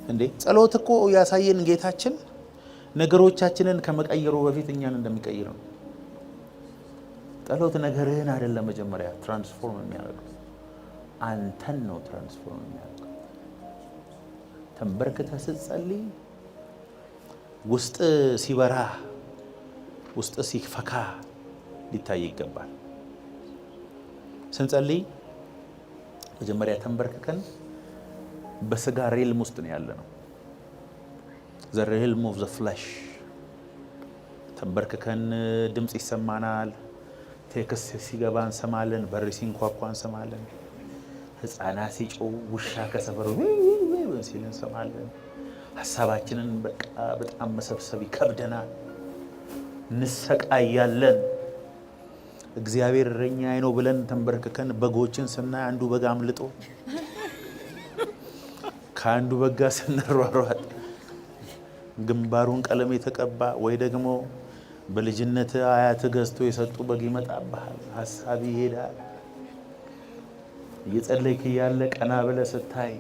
እንዴ ጸሎት እኮ ያሳየን ጌታችን ነገሮቻችንን ከመቀየሩ በፊት እኛን እንደሚቀይር ነው። ጸሎት ነገርህን አይደለም መጀመሪያ ትራንስፎርም የሚያደርገው አንተን ነው ትራንስፎርም የሚያደርገው። ተንበርክተህ ስትጸልይ ውስጥ ሲበራ ውስጥ ሲፈካ ሊታይ ይገባል። ስንጸልይ መጀመሪያ ተንበርክከን በስጋ ሬልም ውስጥ ነው ያለነው። the realm of the flesh ተንበርክከን ድምጽ ይሰማናል። ቴክስት ሲገባ እንሰማለን፣ በር ሲንኳኳ እንሰማለን፣ ህፃናት ሲጮሁ፣ ውሻ ከሰፈሩ ሲል እንሰማለን። ሐሳባችንን በቃ በጣም መሰብሰብ ይከብደናል፣ እንሰቃያለን። እግዚአብሔር እረኛዬ ነው ብለን ተንበርክከን በጎችን ስናይ አንዱ በግ አምልጦ ከአንዱ በግ ጋር ስንሯሯጥ ግንባሩን ቀለም የተቀባ ወይ ደግሞ በልጅነት አያት ገዝቶ የሰጡ በግ ይመጣብሃል። ሐሳብ ይሄዳል። እየጸለይክ ያለ ቀና ብለህ ስታይ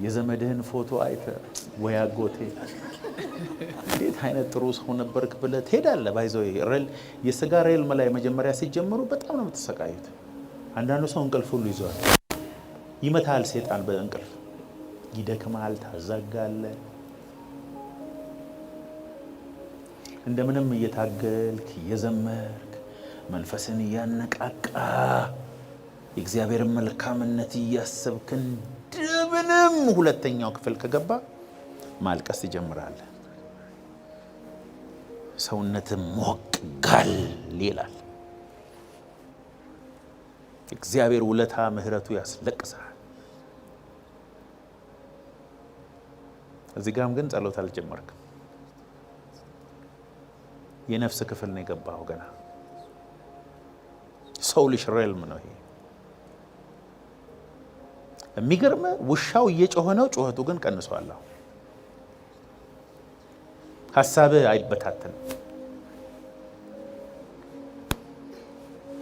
የዘመድህን ፎቶ አይተህ ወይ አጎቴ እንዴት አይነት ጥሩ ሰው ነበርክ ብለህ ትሄዳለህ። ባይዘው የስጋ ሬልም ላይ መጀመሪያ ሲጀምሩ በጣም ነው የምትሰቃዩት። አንዳንዱ ሰው እንቅልፍ ሁሉ ይዟል። ይመታል ሰይጣን በእንቅልፍ ይደክማል፣ ታዛጋለህ። እንደምንም እየታገልክ እየዘመርክ መንፈስን እያነቃቃ የእግዚአብሔርን መልካምነት እያሰብክ እንደምንም ሁለተኛው ክፍል ከገባ ማልቀስ ትጀምራለህ። ሰውነትህ ሞቅ ጋል ይላል። እግዚአብሔር ውለታ ምህረቱ ያስለቅሳል። እዚህ ጋርም ግን ጸሎት አልጀመርክም። የነፍስ ክፍል ነው የገባው ገና። ሶውሊሽ ሬልም ነው ይሄ። የሚገርም ውሻው እየጮኸ ነው፣ ጩኸቱ ግን ቀንሷል። ሐሳብህ አይበታተንም።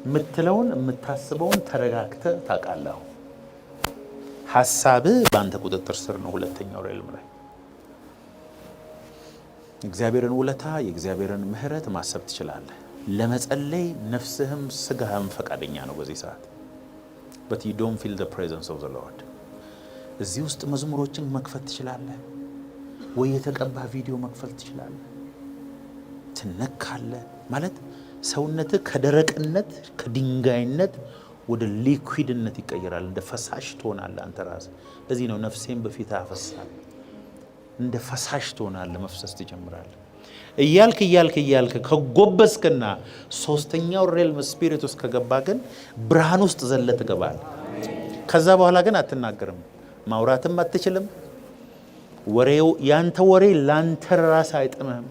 የምትለውን የምታስበውን ተረጋግተህ ታውቃለህ። ሐሳብህ በአንተ ቁጥጥር ስር ነው። ሁለተኛው ሬልም ላይ እግዚአብሔርን ውለታ የእግዚአብሔርን ምህረት ማሰብ ትችላለህ። ለመጸለይ ነፍስህም ስጋህም ፈቃደኛ ነው በዚህ ሰዓት። but you don't feel the presence of the Lord። እዚህ ውስጥ መዝሙሮችን መክፈት ትችላለህ ወይ የተቀባ ቪዲዮ መክፈት ትችላለህ። ትነካለህ ማለት ሰውነትህ ከደረቅነት ከድንጋይነት ወደ ሊኩዊድነት ይቀየራል። እንደ ፈሳሽ ትሆናለህ አንተ ራስህ። ለዚህ ነው ነፍሴን በፊት አፈሳለሁ እንደ ፈሳሽ ትሆናለህ፣ መፍሰስ ትጀምራለህ። እያልክ ከጎበስክና ሶስተኛው ሬልም ስፒሪት ውስጥ ከገባ ግን ብርሃን ውስጥ ዘለ ትገባለህ። ከዛ በኋላ ግን አትናገርም፣ ማውራትም አትችልም። ወሬው ያንተ ወሬ ላንተ ራስ አይጥምህም።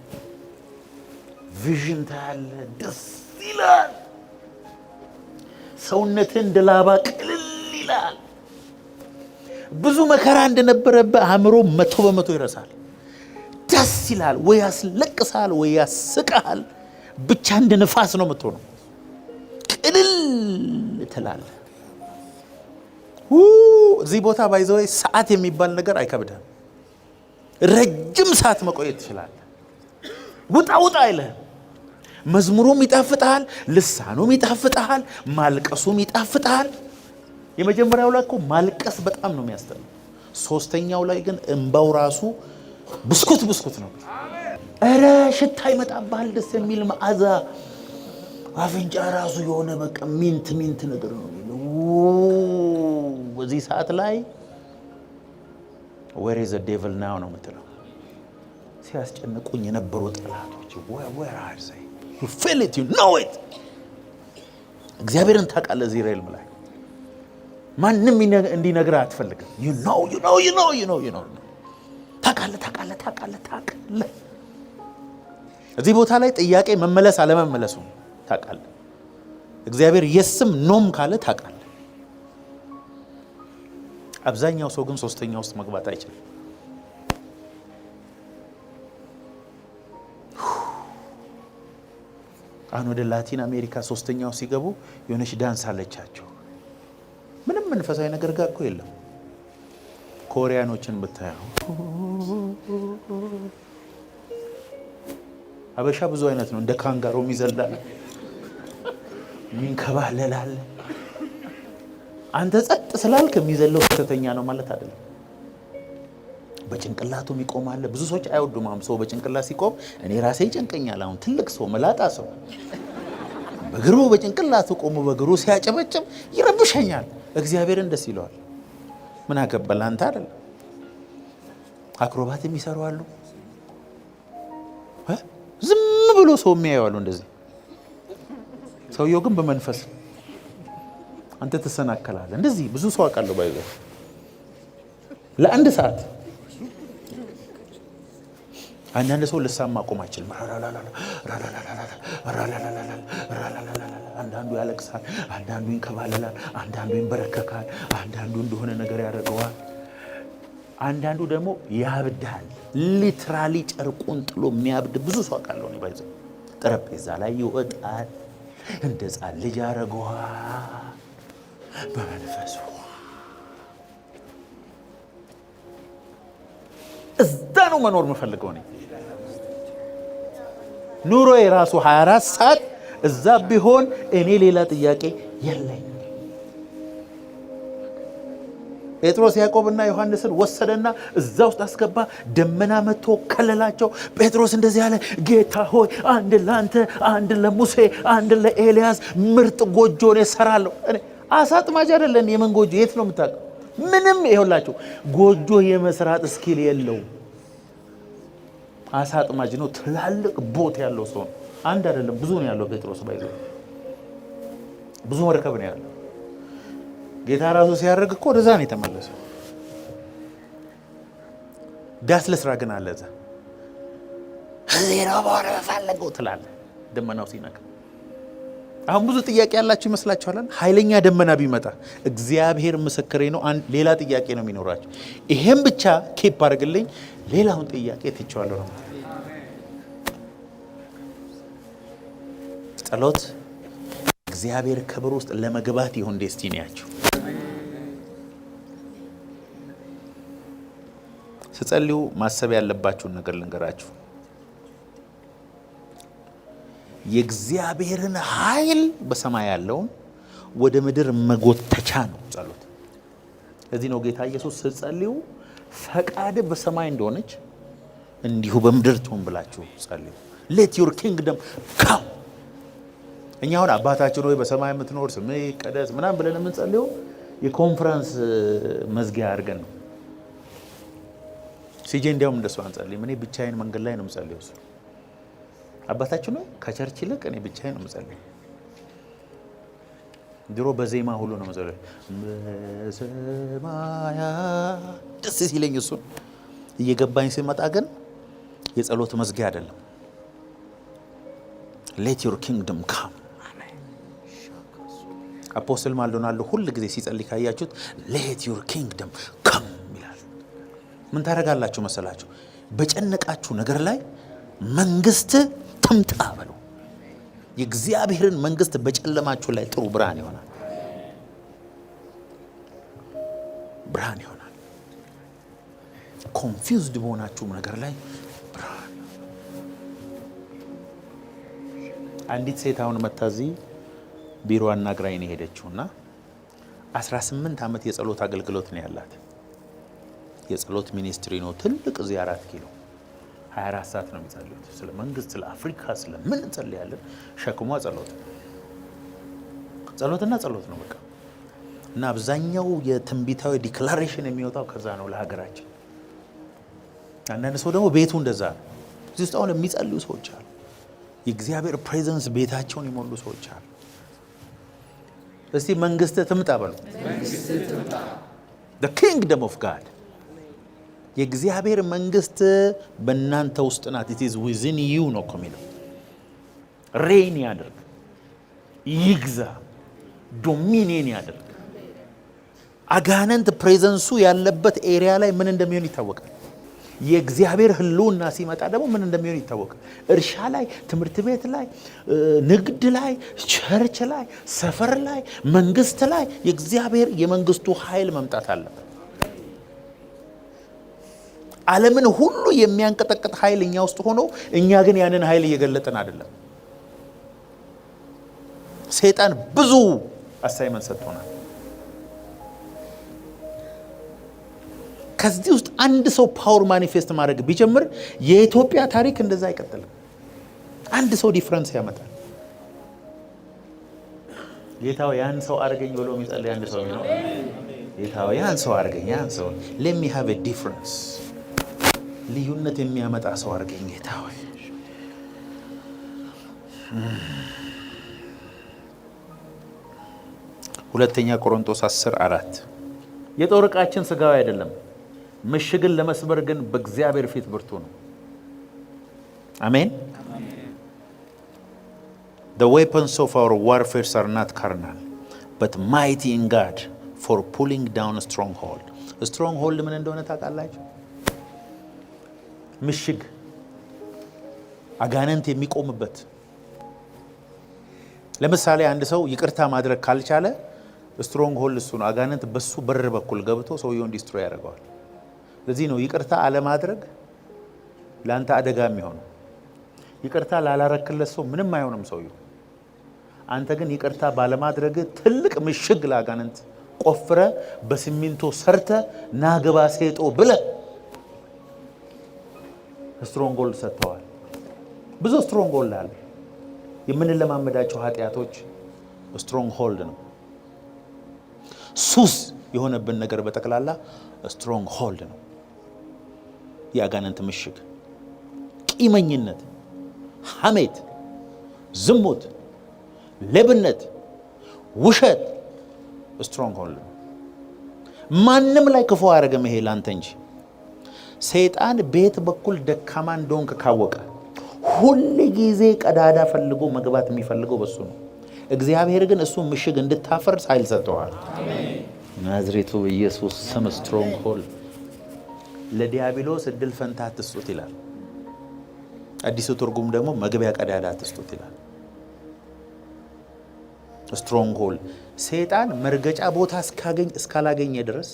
ቪዥን ታያለህ፣ ደስ ይላል። ሰውነትህ እንደ ላባ ቅልል ይላል። ብዙ መከራ እንደነበረበት አእምሮ 100% ይረሳል። ደስ ይላል። ወይ ያስለቅሳል ወይ ያስቃል። ብቻ እንደ ነፋስ ነው የምትሆነው። ቅልል ትላለህ። እዚህ ቦታ ባይዘው ሰዓት የሚባል ነገር አይከብድም። ረጅም ሰዓት መቆየት ትችላለህ። ውጣ አይልህም። መዝሙሩም ይጣፍጣል፣ ልሳኑም ይጣፍጣል፣ ማልቀሱም ይጣፍጣል። የመጀመሪያው ላይ እኮ ማልቀስ በጣም ነው የሚያስጠላው። ሶስተኛው ላይ ግን እንባው ራሱ ብስኩት ነው። እረ ሽታ ይመጣብሃል፣ ደስ የሚል መዓዛ። አፍንጫ ራሱ የሆነ በቃ ሚንት ነገር ነው። በዚህ ሰዓት ላይ where is the devil now ነው የምትለው። ሲያስጨንቁኝ የነበሩ ጠላቶች where are they? you feel it, you know it። እግዚአብሔርን ታውቃለህ። እዚህ ሬልም ላይ ማንም እንዲነግርህ አትፈልግም። you know ታውቃለህ። እዚህ ቦታ ላይ ጥያቄ መመለስ አለመመለሱ ታውቃለህ። እግዚአብሔር የስም ኖም ካለ ታውቃለህ። አብዛኛው ሰው ግን ሶስተኛ ውስጥ መግባት አይችልም። አሁን ወደ ላቲን አሜሪካ ሶስተኛው ሲገቡ የሆነች ዳንስ አለቻቸው። ምንም መንፈሳዊ ነገር ጋር እኮ የለም። ኮሪያኖችን ብታየው አበሻ ብዙ አይነት ነው። እንደ ካንጋሮ ይዘላል፣ ይንከባለላል። አንተ ጸጥ ስላልክ የሚዘለው ከተኛ ነው ማለት አይደለም። በጭንቅላቱ ይቆማል። ብዙ ሰዎች አይወዱም ሰው በጭንቅላት ሲቆም። እኔ ራሴ ይጨንቀኛል። አሁን ትልቅ ሰው መላጣ ሰው በእግሩ በጭንቅላቱ ቆሞ በእግሩ ሲያጨበጭብ ይረብሸኛል። እግዚአብሔርን ደስ ይለዋል። ምን አገባል አንተ አይደል? አክሮባት የሚሰሩ አሉ። ዝም ብሎ ሰው የሚያየዋሉ እንደዚህ። ሰውየው ግን በመንፈስ አንተ ተሰናከላለህ። እንደዚህ ብዙ ሰው አውቃለሁ ባይዘ ለአንድ ሰዓት አንዳንድ ሰው ልሳን ማቆም አይችልም። አንዳንዱ ያለቅሳል፣ አንዳንዱ ይንከባለላል፣ አንዳንዱ ይንበረከካል፣ አንዳንዱ እንደሆነ ነገር ያደርገዋል፣ አንዳንዱ ደግሞ ያብዳል። ሊትራሊ ጨርቁን ጥሎ የሚያብድ ብዙ ሰው አውቃለሁ እኔ ባይዘ። ጠረጴዛ ላይ ይወጣል፣ እንደ ሕፃን ልጅ ያደርገዋል በመንፈሱ። እዛ ነው መኖር የምፈልገው እኔ። ኑሮ የራሱ 24 ሰዓት እዛ ቢሆን እኔ ሌላ ጥያቄ የለኝ። ጴጥሮስ ያዕቆብና ዮሐንስን ወሰደና እዛ ውስጥ አስገባ። ደመና መጥቶ ከለላቸው። ጴጥሮስ እንደዚህ ያለ፣ ጌታ ሆይ አንድ ለአንተ፣ አንድ ለሙሴ፣ አንድ ለኤልያስ ምርጥ ጎጆ ነው እሰራለሁ። እኔ አሳ አጥማጅ አይደለም። የምን ጎጆ? የት ነው የምታውቀው? ምንም ይኸውላችሁ፣ ጎጆ የመስራት እስኪል የለው። አሳ አጥማጅ ነው። ትላልቅ ቦት ያለው ሰው ነው። አንድ አይደለም ብዙ ነው ያለው። ጴጥሮስ ባይዘው ብዙ መርከብ ነው ያለው። ጌታ ራሱ ሲያደርግ እኮ ወደዛ ነው የተመለሰው። ዳስ ለስራ ግን አለ እዛ። እዚህ ነው ባወረ ፈለገው ትላለህ ደመናው ሲነካ። አሁን ብዙ ጥያቄ ያላችሁ ይመስላችኋል። ኃይለኛ ደመና ቢመጣ እግዚአብሔር ምስክሬ ነው፣ ሌላ ጥያቄ ነው የሚኖራችሁ። ይሄን ብቻ ኬፕ አድርግልኝ፣ ሌላውን ጥያቄ ትቼዋለሁ ነው። ጸሎት እግዚአብሔር ክብር ውስጥ ለመግባት ይሁን ዴስቲኒያችሁ። ስትጸልዩ ማሰብ ያለባችሁን ነገር ልንገራችሁ። የእግዚአብሔርን ኃይል በሰማይ ያለውን ወደ ምድር መጎተቻ ነው ጸሎት። ለዚህ ነው ጌታ ኢየሱስ ስትጸልዩ ፈቃድ በሰማይ እንደሆነች እንዲሁ በምድር ትሁን ብላችሁ ጸልዩ። ሌት ዩር ኪንግደም ካም። እኛ አሁን አባታችን ሆይ በሰማይ የምትኖር ስምህ ይቀደስ ምናምን ብለን የምንጸልየው የኮንፈረንስ መዝጊያ አድርገን ነው። ሲጄ እንዲያውም እንደሱ አንጸልይም። እኔ ብቻዬን መንገድ ላይ ነው የምጸልየው። እሱ አባታችን ሆይ ከቸርች ይልቅ እኔ ብቻዬን ነው የምጸልየው። ድሮ በዜማ ሁሉ ነው የምጸልየው። በሰማያት ደስ ሲለኝ እሱን እየገባኝ ሲመጣ ግን የጸሎት መዝጊያ አይደለም። ሌት ዩር ኪንግደም ካም። አፖስትል ማልዶናልዶ ሁል ጊዜ ሲጸልይ ካያችሁት ሌት ዩር ኪንግደም ካም ይላል። ምን ታደርጋላችሁ መሰላችሁ? በጨነቃችሁ ነገር ላይ መንግስት ትምጣ በሉ። የእግዚአብሔርን መንግስት በጨለማችሁ ላይ ጥሩ፣ ብርሃን ይሆናል። ብርሃን ይሆናል። ኮንፊውዝድ በሆናችሁ ነገር ላይ ብርሃን። አንዲት ሴት አሁን መታዚ ቢሮ አናግራኝ ነው ሄደችውና 18 ዓመት የጸሎት አገልግሎት ነው ያላት። የጸሎት ሚኒስትሪ ነው ትልቅ እዚህ 4 ኪሎ 24 ሰዓት ነው የሚጸልዩት። ስለ መንግስት፣ ስለ አፍሪካ፣ ስለ ምን እንጸልያለን። ሸክሟ ጸሎትና ጸሎት ነው በቃ። እና አብዛኛው የትንቢታዊ ዲክላሬሽን የሚወጣው ከዛ ነው ለሀገራችን። አንዳንድ ሰው ደግሞ ቤቱ እንደዛ ነው። እዚህ ውስጥ አሁን የሚጸልዩ ሰዎች አሉ። የእግዚአብሔር ፕሬዘንስ ቤታቸውን የሞሉ ሰዎች አሉ። እስቲ መንግስት ትምጣ በሉ። the kingdom of God የእግዚአብሔር መንግስት በእናንተ ውስጥ ናት። it is within you ነው የሚለው። ሬን ያደርግ፣ ይግዛ፣ ዶሚኒየን ያደርግ። አጋንንት ፕሬዘንሱ ያለበት ኤሪያ ላይ ምን እንደሚሆን ይታወቃል። የእግዚአብሔር ህልውና ሲመጣ ደግሞ ምን እንደሚሆን ይታወቃል። እርሻ ላይ፣ ትምህርት ቤት ላይ፣ ንግድ ላይ፣ ቸርች ላይ፣ ሰፈር ላይ፣ መንግስት ላይ የእግዚአብሔር የመንግስቱ ኃይል መምጣት አለበት። ዓለምን ሁሉ የሚያንቀጠቅጥ ኃይል እኛ ውስጥ ሆኖ እኛ ግን ያንን ኃይል እየገለጥን አይደለም። ሰይጣን ብዙ አሳይመንት ሰጥቶናል። ከዚህ ውስጥ አንድ ሰው ፓወር ማኒፌስት ማድረግ ቢጀምር የኢትዮጵያ ታሪክ እንደዛ አይቀጥልም። አንድ ሰው ዲፍረንስ ያመጣል። ጌታው ያን ሰው አድርገኝ ብሎ የሚጸልይ አንድ ሰው ነው። ጌታው ያን ሰው አድርገኝ፣ ያን ሰው let me have a difference፣ ልዩነት የሚያመጣ ሰው አድርገኝ ጌታው። ሁለተኛ ቆሮንቶስ 10:4 የጦር ዕቃችን ስጋዊ አይደለም፣ ምሽግን ለመስበር ግን በእግዚአብሔር ፊት ብርቱ ነው። አሜን። The weapons of our warfare are not carnal, but mighty in God for pulling down a stronghold. Stronghold ምን እንደሆነ ታውቃላችሁ? ምሽግ፣ አጋንንት የሚቆምበት። ለምሳሌ አንድ ሰው ይቅርታ ማድረግ ካልቻለ ስትሮንግሆልድ እሱ ነው። አጋንንት በሱ በር በኩል ገብቶ ሰውየውን ዲስትሮይ ያደርገዋል። ለዚህ ነው ይቅርታ አለማድረግ ለአንተ አደጋ የሚሆነው። ይቅርታ ላላረክለት ሰው ምንም አይሆንም ሰውየው። አንተ ግን ይቅርታ ባለማድረግ ትልቅ ምሽግ ለአጋንንት ቆፍረ በሲሚንቶ ሰርተ ናገባ ሴጦ ብለ ስትሮንግሆልድ ሰጥተዋል። ብዙ ስትሮንግሆልድ አለ። የምንለማመዳቸው ኃጢአቶች ስትሮንግሆልድ ነው። ሱስ የሆነብን ነገር በጠቅላላ ስትሮንግሆልድ ነው። የአጋንንት ምሽግ፣ ቂመኝነት፣ ሐሜት፣ ዝሙት፣ ሌብነት፣ ውሸት ስትሮንግሆልድ ነው። ማንም ላይ ክፉ አያደርግም ይሄ ላንተ እንጂ። ሰይጣን ቤት በኩል ደካማ እንደሆንክ ካወቀ ሁል ጊዜ ቀዳዳ ፈልጎ መግባት የሚፈልገው በሱ ነው። እግዚአብሔር ግን እሱ ምሽግ እንድታፈርስ ኃይል ሰጥተዋል። ናዝሬቱ ኢየሱስ ስም ስትሮንግሆልድ። ለዲያብሎስ እድል ፈንታ አትስጡት ይላል። አዲሱ ትርጉም ደግሞ መግቢያ ቀዳዳ አትስጡት ይላል። ስትሮንግሆልድ ሰይጣን መርገጫ ቦታ እስካላገኘ ድረስ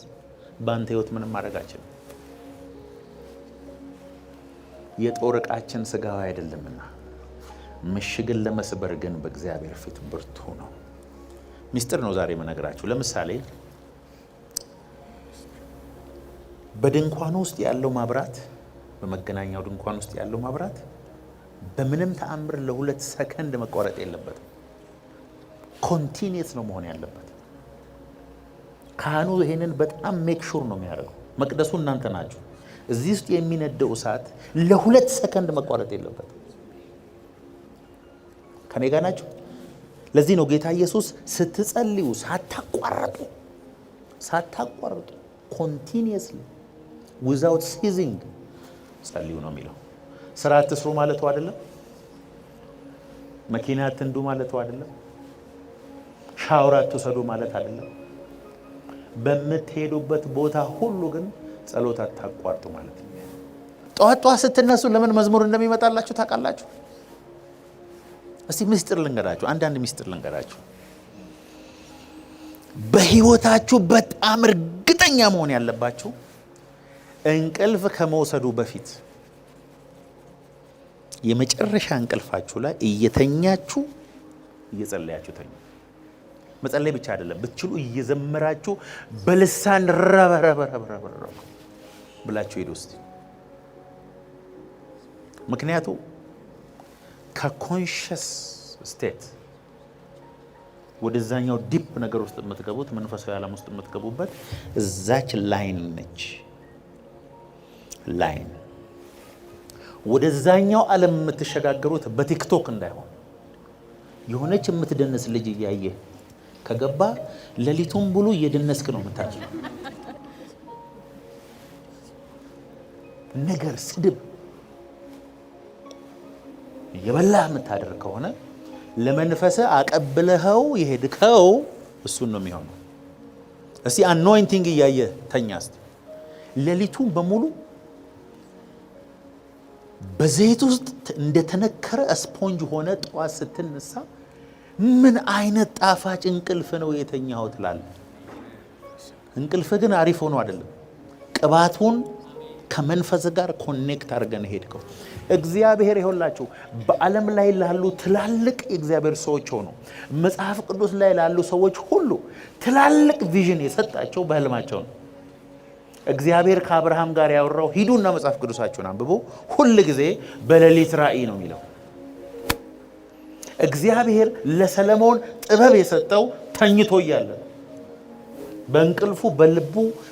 በአንተ ህይወት ምንም ማድረግ አይችልም። የጦር ዕቃችን ስጋዊ አይደለምና ምሽግን ለመስበር ግን በእግዚአብሔር ፊት ብርቱ ነው። ሚስጥር ነው ዛሬ የምነግራችሁ። ለምሳሌ በድንኳኑ ውስጥ ያለው ማብራት፣ በመገናኛው ድንኳን ውስጥ ያለው ማብራት በምንም ተአምር ለ2 ሰከንድ መቋረጥ የለበትም። ኮንቲኒየስ ነው መሆን ያለበት። ካህኑ ይሄንን በጣም ሜክ ሹር ነው የሚያደርገው። መቅደሱ እናንተ ናችሁ። እዚህ ውስጥ የሚነደው እሳት ለ2 ሰከንድ መቋረጥ የለበትም። ከኔ ጋር ናችሁ? ለዚህ ነው ጌታ ኢየሱስ ስትጸልዩ ሳታቋርጡ ኮንቲኒየስሊ ዊዛውት ሲዚንግ ጸልዩ ነው የሚለው። ስራ አትስሩ ማለቱ አይደለም። መኪና አትንዱ ማለቱ አይደለም። ሻወር አትውሰዱ ማለት አይደለም። በምትሄዱበት ቦታ ሁሉ ግን ጸሎት አታቋርጡ ማለት ነው። ጠዋት ስትነሱ ለምን መዝሙር እንደሚመጣላችሁ ታውቃላችሁ? እስቲ ምስጢር ልንገራችሁ። አንዳንድ ምስጢር ልንገራችሁ። በህይወታችሁ በጣም እርግጠኛ መሆን ያለባችሁ እንቅልፍ ከመውሰዱ በፊት የመጨረሻ እንቅልፋችሁ ላይ እየተኛችሁ እየጸለያችሁ ተኙ። መጸለይ ብቻ አይደለም፣ ብትችሉ እየዘመራችሁ በልሳን ረበረበረበረ ብላችሁ ሄዱ እስቲ። ምክንያቱ ከኮንሽስ ስቴት ወደዛኛው ዲፕ ነገር ውስጥ የምትገቡት መንፈሳዊ ዓለም ውስጥ የምትገቡበት እዛች ላይን ነች። ላይን ወደዛኛው ዓለም የምትሸጋገሩት በቲክቶክ እንዳይሆን። የሆነች የምትደነስ ልጅ እያየ ከገባ ሌሊቱን ብሉ እየደነስክ ነው የምታድረው። ነገር ስድብ የበላህ የምታደርግ ከሆነ ለመንፈስ አቀብለኸው የሄድከው እሱን ነው የሚሆነው። እስቲ አኖይንቲንግ እያየ ተኛ እስቲ። ሌሊቱን በሙሉ በዘይት ውስጥ እንደተነከረ ስፖንጅ ሆነ። ጠዋት ስትነሳ ምን አይነት ጣፋጭ እንቅልፍ ነው የተኛው ትላለህ። እንቅልፍ ግን አሪፍ ሆኖ አይደለም። ቅባቱን ከመንፈስ ጋር ኮኔክት አድርገን ሄድከው። እግዚአብሔር ይሆላችሁ በዓለም ላይ ላሉ ትላልቅ የእግዚአብሔር ሰዎች ሆኖ መጽሐፍ ቅዱስ ላይ ላሉ ሰዎች ሁሉ ትላልቅ ቪዥን የሰጣቸው በህልማቸው ነው። እግዚአብሔር ከአብርሃም ጋር ያወራው ሂዱና መጽሐፍ ቅዱሳችሁን አንብቡ፣ ሁል ጊዜ በሌሊት ራእይ ነው የሚለው። እግዚአብሔር ለሰለሞን ጥበብ የሰጠው ተኝቶ እያለ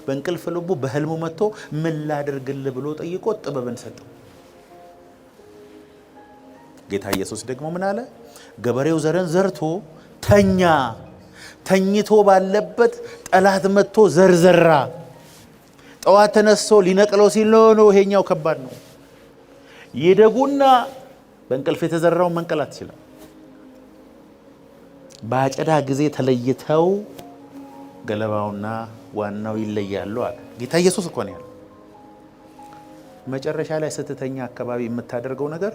በእንቅልፍ ልቡ በህልሙ መጥቶ ምን ላድርግልህ ብሎ ጠይቆ ጥበብን ሰጠው። ጌታ ኢየሱስ ደግሞ ምን አለ? ገበሬው ዘርን ዘርቶ ተኝቶ ባለበት ጠላት መጥቶ ዘርዘራ። ጠዋት ተነስቶ ሊነቅለው ሲል ነው ይሄኛው ከባድ ነው። ይደጉና በእንቅልፍ የተዘራውን መንቀል አትችልም። በአጨዳ ጊዜ ተለይተው ገለባውና ዋናው ይለያሉ አለ ጌታ ኢየሱስ እኮ ነው ያለው። መጨረሻ ላይ ስትተኛ አካባቢ የምታደርገው ነገር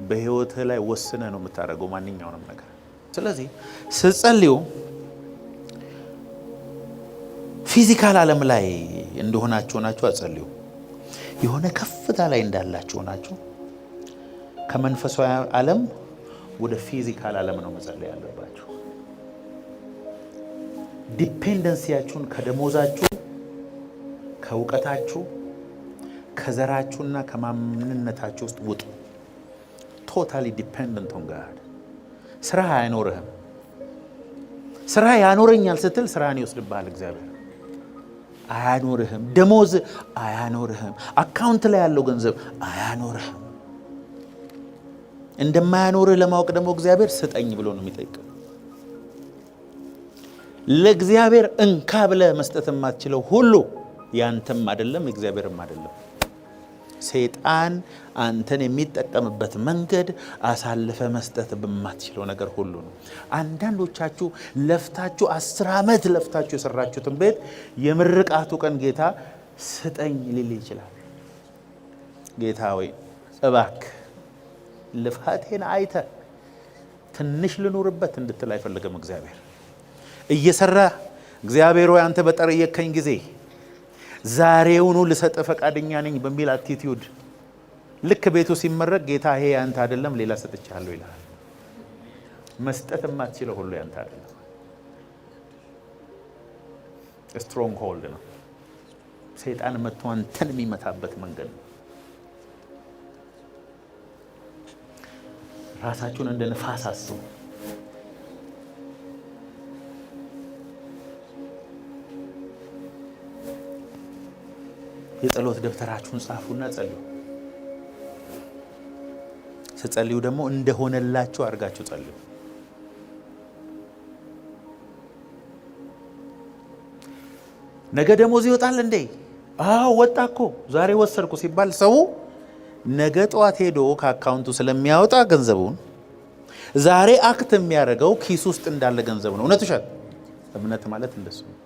በህይወትህ ላይ ወስነ ነው የምታደርገው ማንኛውንም ነገር። ስለዚህ ስትጸልዩ ፊዚካል ዓለም ላይ እንደሆናችሁ ናችሁ አትጸልዩ። የሆነ ከፍታ ላይ እንዳላችሁ ናችሁ ከመንፈሳዊ ዓለም ወደ ፊዚካል ዓለም ነው መጸለይ ያለባችሁ። ዲፔንደንሲያችሁን ከደሞዛችሁ፣ ከእውቀታችሁ፣ ከዘራችሁና ከማንነታችሁ ውስጥ ውጡ። ቶታሊ ዲፔንደንት ኦን ጋድ። ስራ አይኖርህም። ስራ ያኖረኛል ስትል ስራን ይወስድብሃል እግዚአብሔር። አያኖርህም። ደሞዝ አያኖርህም። አካውንት ላይ ያለው ገንዘብ አያኖርህም። እንደማያኖርህ ለማወቅ ደግሞ እግዚአብሔር ስጠኝ ብሎ ነው የሚጠይቀው። ለእግዚአብሔር እንካ ብለህ መስጠት የማትችለው ሁሉ ያንተም አይደለም እግዚአብሔርም አይደለም። ሰይጣን አንተን የሚጠቀምበት መንገድ አሳልፈ መስጠት በማትችለው ነገር ሁሉ ነው። አንዳንዶቻችሁ ለፍታችሁ 10 ዓመት ለፍታችሁ የሰራችሁትን ቤት የምርቃቱ ቀን ጌታ ስጠኝ ሊል ይችላል። ጌታ ወይ እባክህ ልፋቴን አይተ ትንሽ ልኑርበት እንድትል አይፈልግም እግዚአብሔር። እየሰራ እግዚአብሔር ወይ አንተ በጠየከኝ ጊዜ ዛሬውኑ ልሰጥ ፈቃደኛ ነኝ በሚል አቲቲዩድ ልክ ቤቱ ሲመረቅ ጌታ ይሄ ያንተ አይደለም ሌላ ሰጥቻለሁ ይላል። መስጠት የማትችለው ሁሉ ያንተ አይደለም። ስትሮንግ ሆልድ ነው። ሰይጣን መጥቶ አንተን የሚመታበት መንገድ ነው። ራሳችሁን እንደ ነፋስ አስቡ። የጸሎት ደብተራችሁን ጻፉና ጸልዩ። ስትጸልዩ ደግሞ እንደሆነላችሁ አድርጋችሁ ጸልዩ። ነገ ደሞዝ ይወጣል እንዴ? አዎ ወጣ እኮ ዛሬ ወሰድኩ ሲባል ሰው ነገ ጠዋት ሄዶ ከአካውንቱ ስለሚያወጣ ገንዘቡን ዛሬ አክት የሚያደርገው ኪስ ውስጥ እንዳለ ገንዘብ ነው። እውነት ውሸት? እምነት ማለት እንደሱ ነው።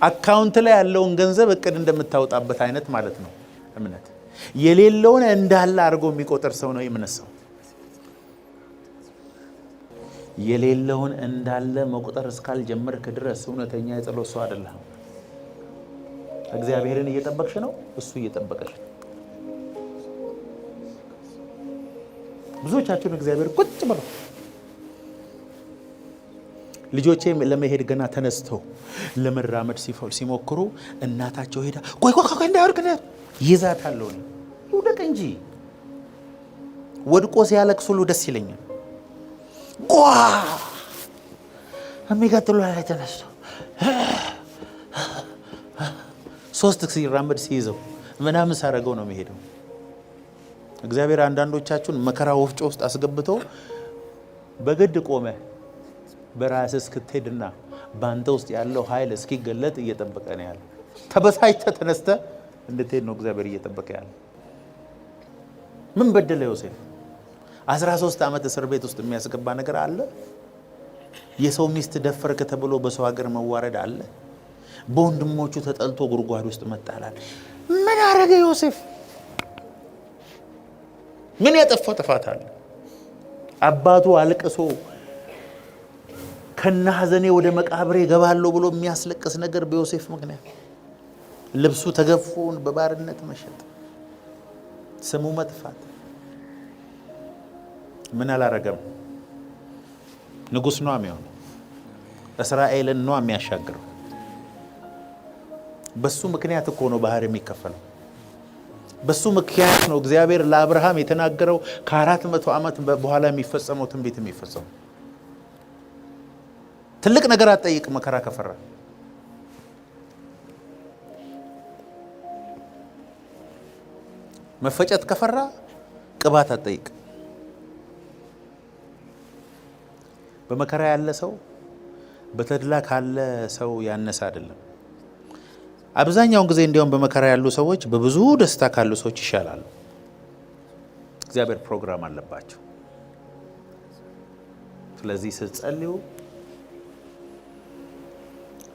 አካውንት ላይ ያለውን ገንዘብ እቅድ እንደምታወጣበት አይነት ማለት ነው እምነት። የሌለውን እንዳለ አድርጎ የሚቆጥር ሰው ነው የእምነት ሰው። የሌለውን እንዳለ መቁጠር እስካልጀመርክ ድረስ እውነተኛ የጸሎት ሰው አይደለም። እግዚአብሔርን እየጠበቅሽ ነው፣ እሱ እየጠበቀሽ ነው። ብዙዎቻችሁን እግዚአብሔር ቁጭ ብለው ልጆቼ ለመሄድ ገና ተነስተው ለመራመድ ሲሞክሩ እናታቸው ሄዳ ቆይ እንዳይወድቅ ይዛታለሁ። ይውደቅ እንጂ ወድቆ ሲያለቅሱሉ ደስ ይለኛል። የሚቀጥሉ ላይ ተነስተው 3 ሲራመድ ሲይዘው ምናምን ሳረገው ነው የሚሄደው። እግዚአብሔር አንዳንዶቻችሁን መከራ ወፍጮ ውስጥ አስገብተው በግድ ቆመ በራስ እስክትሄድና ባንተ ውስጥ ያለው ኃይል እስኪገለጥ እየጠበቀ ነው ያለው። ተበሳጭተህ ተነስተህ እንድትሄድ ነው እግዚአብሔር እየጠበቀ ያለው። ምን በደለ ዮሴፍ? 13 ዓመት እስር ቤት ውስጥ የሚያስገባ ነገር አለ? የሰው ሚስት ደፈርክ ተብሎ በሰው ሀገር መዋረድ አለ? በወንድሞቹ ተጠልቶ ጉድጓድ ውስጥ መጣላል። ምን አረገ ዮሴፍ? ምን ያጠፋው ጥፋት አለ? አባቱ አልቅሶ ከነ ሐዘኔ ወደ መቃብሬ ገባለሁ ብሎ የሚያስለቅስ ነገር በዮሴፍ ምክንያት ልብሱ ተገፎ በባርነት መሸጥ፣ ስሙ መጥፋት። ምን አላረገም? ንጉሥ ነው የሚሆነው። እስራኤልን ነው የሚያሻግረው። በሱ ምክንያት እኮ ነው ባህር የሚከፈለው። በሱ ምክንያት ነው እግዚአብሔር ለአብርሃም የተናገረው ከ400 ዓመት በኋላ የሚፈጸመው ትንቢት የሚፈጸመው። ትልቅ ነገር አትጠይቅ መከራ ከፈራ። መፈጨት ከፈራ ቅባት አትጠይቅ። በመከራ ያለ ሰው በተድላ ካለ ሰው ያነሰ አይደለም። አብዛኛውን ጊዜ እንዲያውም በመከራ ያሉ ሰዎች በብዙ ደስታ ካሉ ሰዎች ይሻላሉ። እግዚአብሔር ፕሮግራም አለባቸው። ስለዚህ ስትጸልዩ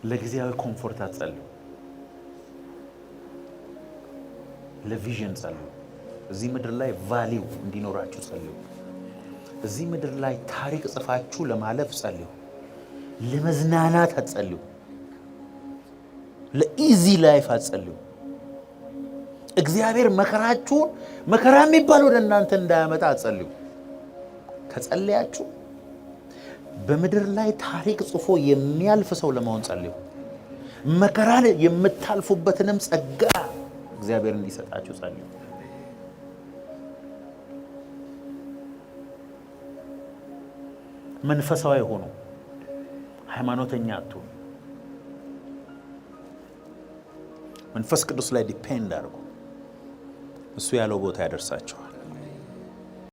ለጊዜያዊ ኮምፎርት አትጸልዩ፣ ለቪዥን ጸልዩ። እዚህ ምድር ላይ ቫሊው እንዲኖራችሁ ጸልዩ። እዚህ ምድር ላይ ታሪክ ጽፋችሁ ለማለፍ ጸልዩ። ለመዝናናት አትጸልዩ። ለኢዚ ላይፍ አትጸልዩ። እግዚአብሔር መከራችሁን መከራ የሚባል ወደ እናንተ እንዳያመጣ አትጸልዩ። ከጸለያችሁ በምድር ላይ ታሪክ ጽፎ የሚያልፍ ሰው ለመሆን ጸልዩ። መከራን የምታልፉበትንም ጸጋ እግዚአብሔር እንዲሰጣችሁ ጸልዩ። መንፈሳዊ ሆኑ፣ ሃይማኖተኛ አትሁኑ። መንፈስ ቅዱስ ላይ ዲፔንድ አድርጉ። እሱ ያለው ቦታ ያደርሳችኋል።